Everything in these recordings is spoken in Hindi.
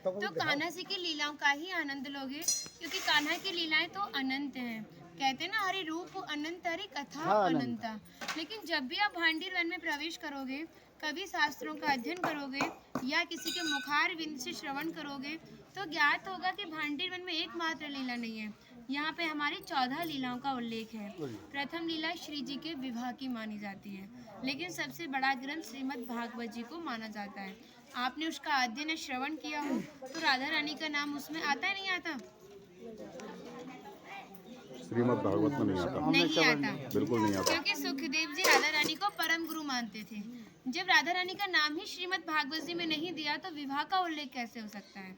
तो कान्हा जी की लीलाओं का ही आनंद लोगे, क्योंकि कान्हा की लीलाएं तो अनंत हैं। कहते हैं ना, हरि रूप अनंत हरि कथा अनंता। लेकिन जब भी आप भांडीर वन में प्रवेश करोगे, कभी शास्त्रों का अध्ययन करोगे या किसी के मुखार विंद से श्रवण करोगे, तो ज्ञात होगा कि भांडीर वन में एकमात्र लीला नहीं है, यहाँ पे हमारी 14 लीलाओं का उल्लेख है। प्रथम लीला श्री जी के विवाह की मानी जाती है, लेकिन सबसे बड़ा ग्रंथ श्रीमद् भागवत जी को माना जाता है। आपने उसका अध्ययन या श्रवण किया हो तो राधा रानी का नाम उसमें आता है, नहीं आता? श्रीमद् भागवत में नहीं आता, नहीं आता, बिल्कुल नहीं आता। क्योंकि सुखदेव जी राधा रानी को परम गुरु मानते थे। जब राधा रानी का नाम ही श्रीमद् भागवत जी में नहीं दिया तो विवाह का उल्लेख कैसे हो सकता है?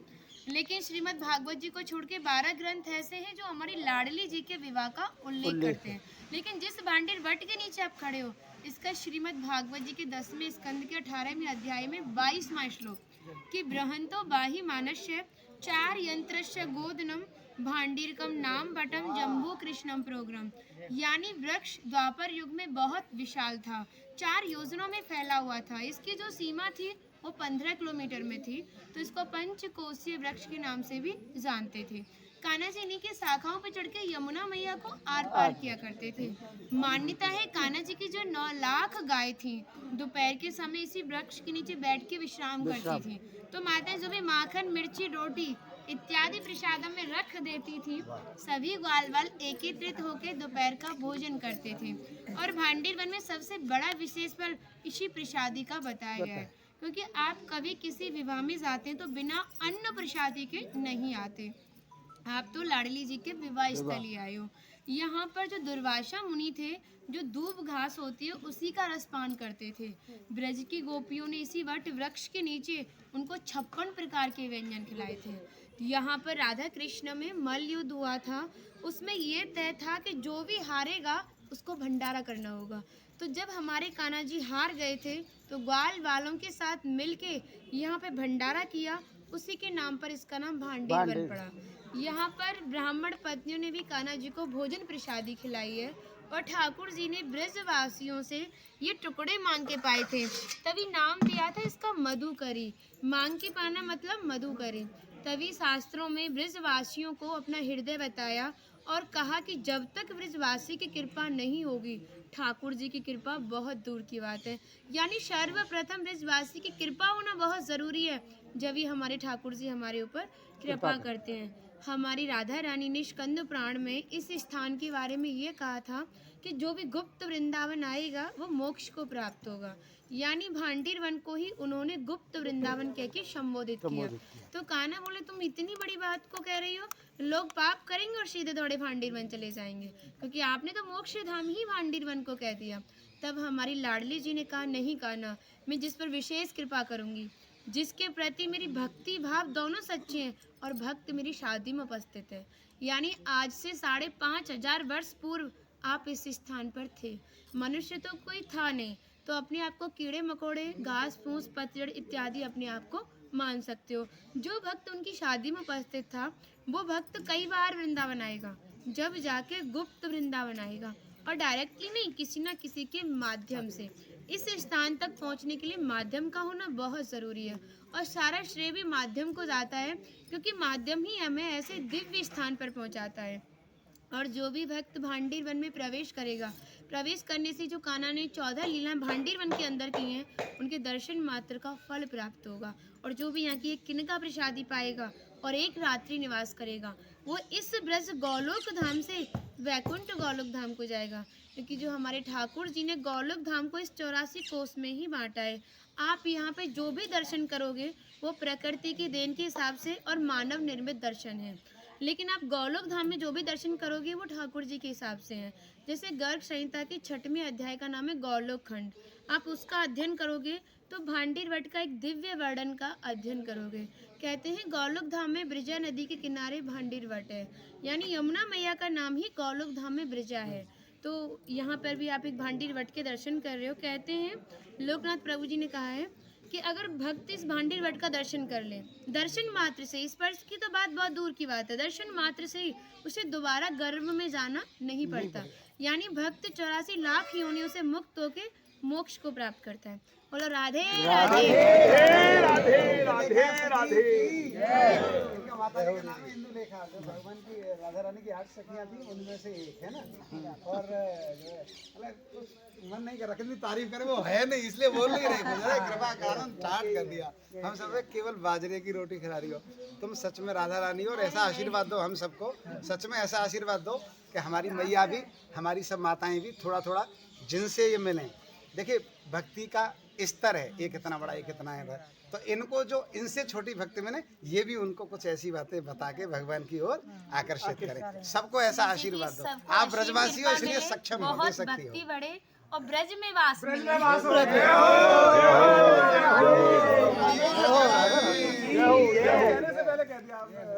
लेकिन श्रीमद् भागवत जी को छोड़ के 12 ग्रंथ ऐसे हैं जो हमारी लाडली जी के विवाह का उल्लेख करते हैं। लेकिन जिस भांडीर वट के नीचे आप खड़े हो, इसका श्रीमद् भागवत जी के 10वें स्कंद के 18वें अध्याय में 22वां श्लोक कि बृहंतो बाहि मानस्य 4 यंत्रस्य गोदनम भांडीरकम नाम बटम जम्बू कृष्णम प्रोग्राम, यानी वृक्ष द्वापर युग में बहुत विशाल था, 4 योजनों में फैला हुआ था। इसकी जो सीमा थी वो 15 किलोमीटर में थी, तो इसको पंचकोशीय वृक्ष के नाम से भी जानते थे। कान्हा जी इन्हीं की शाखाओं पर चढ़ के यमुना मैया को आर पार किया करते थे। मान्यता है कान्हा जी की जो 9 लाख गाय थी, दोपहर के समय इसी वृक्ष के नीचे बैठ के विश्राम करती थी। तो माताएं जो भी माखन, मिर्ची, रोटी इत्यादि प्रसादों में रख देती थी, सभी ग्वाल वाल एकत्रित होकर दोपहर का भोजन करते थे। और भांडीर वन में सबसे बड़ा विशेष फल इसी प्रसादी का बताया गया है, क्योंकि आप कभी किसी विवाह में जाते हैं तो बिना अन्न प्रसादी के नहीं आते। आप तो लाडली जी के विवाह स्थल ही आए हो। यहाँ पर जो दुर्वासा मुनि थे, जो दूब घास होती है उसी का रसपान करते थे। ब्रज की गोपियों ने इसी वट वृक्ष के नीचे उनको 56 प्रकार के व्यंजन खिलाए थे। यहाँ पर राधा कृष्ण में मल्ल युद्ध हुआ था, उसमें ये तय था कि जो भी हारेगा उसको भंडारा करना होगा। तो जब हमारे कान्हा जी हार गए थे तो ग्वाल वालों के साथ मिलके यहाँ पे भंडारा किया, उसी के नाम पर इसका नाम भांडीर वन पड़ा। यहाँ पर ब्राह्मण पत्नियों ने भी कान्हा जी को भोजन प्रसादी खिलाई है, और ठाकुर जी ने ब्रजवासियों से ये टुकड़े मांग के पाए थे, तभी नाम दिया था इसका मधुकरी। मांग के पाना मतलब मधुकरी। तभी शास्त्रों में ब्रजवासियों को अपना हृदय बताया और कहा कि जब तक ब्रजवासी की कृपा नहीं होगी, ठाकुर जी की कृपा बहुत दूर की बात है। यानी सर्वप्रथम ब्रजवासी की कृपा होना बहुत ज़रूरी है, जब ही हमारे ठाकुर जी हमारे ऊपर कृपा करते हैं। हमारी राधा रानी ने स्कंद पुराण में इस स्थान के बारे में ये कहा था कि जो भी गुप्त वृंदावन आएगा वो मोक्ष को प्राप्त होगा। यानी भांडीर वन को ही उन्होंने गुप्त वृंदावन कह के संबोधित किया। तो कान्हा बोले, तुम इतनी बड़ी बात को कह रही हो, लोग पाप करेंगे और सीधे दौड़े भांडीर वन चले जाएंगे, क्योंकि आपने तो मोक्ष धाम ही भांडीर वन को कह दिया। तब हमारी लाडली जी ने कहा, नहीं कान्हा, मैं जिस पर विशेष कृपा करूंगी, जिसके प्रति मेरी भक्ति भाव दोनों सच्चे हैं और भक्त मेरी शादी में उपस्थित है। यानी आज से 5,500 वर्ष पूर्व आप इस स्थान पर थे। मनुष्य तो कोई था नहीं, तो अपने आप को कीड़े मकोड़े, घास फूस, पतझड़ इत्यादि अपने आप को मान सकते हो। जो भक्त उनकी शादी में उपस्थित था, वो भक्त कई बार वृंदावन आएगा, जब जाके गुप्त वृंदावन आएगा, और डायरेक्टली नहीं, किसी ना किसी के माध्यम से। इस स्थान तक पहुंचने के लिए माध्यम का होना बहुत ज़रूरी है, और सारा श्रेय भी माध्यम को जाता है, क्योंकि माध्यम ही हमें ऐसे दिव्य स्थान पर पहुंचाता है। और जो भी भक्त भांडीर वन में प्रवेश करेगा, प्रवेश करने से जो कान्हा ने 14 लीलाएं भांडीर वन के अंदर की हैं, उनके दर्शन मात्र का फल प्राप्त होगा। और जो भी यहाँ की एक किनका प्रसादी पाएगा और एक रात्रि निवास करेगा, वो इस ब्रज गौलोक धाम से वैकुंठ गौलोक धाम को जाएगा, क्योंकि जो हमारे ठाकुर जी ने गौलोक धाम को इस 84 कोस में ही बांटा है। आप यहाँ पे जो भी दर्शन करोगे वो प्रकृति की देन के हिसाब से और मानव निर्मित दर्शन है, लेकिन आप गौलोक धाम में जो भी दर्शन करोगे वो ठाकुर जी के हिसाब से हैं। जैसे गर्ग संहिता के 6वें अध्याय का नाम है गौलोक खंड, आप उसका अध्ययन करोगे तो भांडीर वट का एक दिव्य वर्णन का अध्ययन करोगे। कहते हैं गौलोक धाम में ब्रिजा नदी के किनारे भांडीर वट है, यानी यमुना मैया का नाम ही गौलोक धाम में ब्रिजा है। तो यहाँ पर भी आप एक भांडीर वट के दर्शन कर रहे हो। कहते हैं लोकनाथ प्रभु जी ने कहा है कि अगर भक्त इस भांडीर वट का दर्शन कर ले, दर्शन मात्र से, स्पर्श की तो बात बहुत दूर की बात है, दर्शन मात्र से ही उसे दोबारा गर्भ में जाना नहीं पड़ता। यानी भक्त 84 लाख योनियों से मुक्त होके मोक्ष को प्राप्त करता है। बोलो राधे राधे। माता जी का नाम है इंदु लेखा, जो भगवान की राधा रानी की 8 सखियां थी उनमें से एक है ना। और जो है मतलब कुछ मन नहीं कर रहा, कितनी तारीफ करे, वो है नहीं इसलिए बोल नहीं रहे। कृपा कारण स्टार्ट कर दिया। हम सब केवल बाजरे की रोटी खिला रही हो तुम, सच में राधा रानी हो। और ऐसा आशीर्वाद दो हम सबको, सच में ऐसा आशीर्वाद दो कि हमारी मैया भी, हमारी सब माताएं भी थोड़ा थोड़ा जिनसे ये मिलें। देखिए भक्ति का स्तर है, एक इतना बड़ा एक इतना है, तो इनको जो इनसे छोटी भक्ति में ये भी उनको कुछ ऐसी बातें बता के भगवान की ओर आकर्षित करें। सबको ऐसा आशीर्वाद दो। आप ब्रजवासी हो इसलिए सक्षम हो, दे बहुत सकती भक्ति हो। बढ़े और ब्रज में वास मिले। कहने से पहले कह दिया आपने।